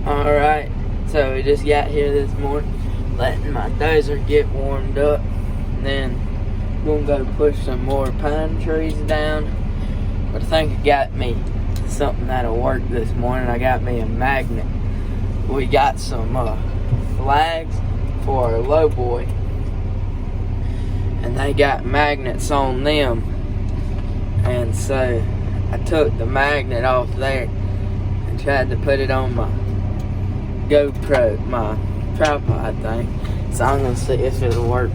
Alright, so we just got here this morning, letting my dozer get warmed up, and then gonna go push some more pine trees down. But I think I got me something that'll work this morning. I got me a magnet. We got some flags for our lowboy, and they got magnets on them, and so I took the magnet off there and tried to put it on my GoPro, my tripod thing. So I'm gonna see if it'll work.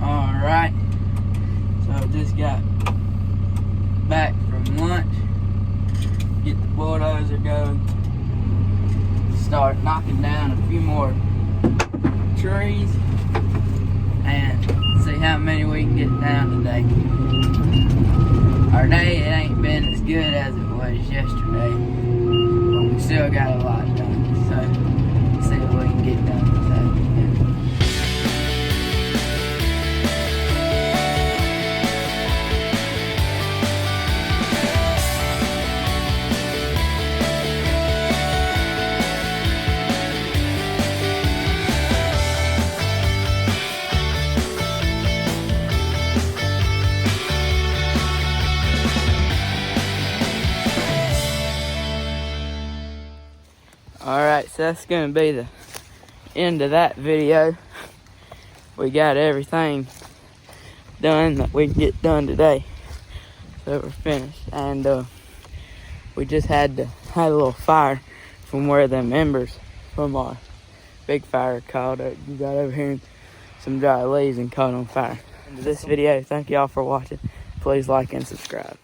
Alright, so I just got back from lunch, get the bulldozer going, start knocking down a few more trees, and see how many we can get down today. Our day, it ain't been as good as it was yesterday, but we still got a lot done, so see what we can get done today. Alright, so that's going to be the end of that video. We got everything done that we can get done today. So we're finished. And we just had a little fire from where the embers from our big fire caught up. You got over here in some dry leaves and caught on fire. End of this video. Thank y'all for watching. Please like and subscribe.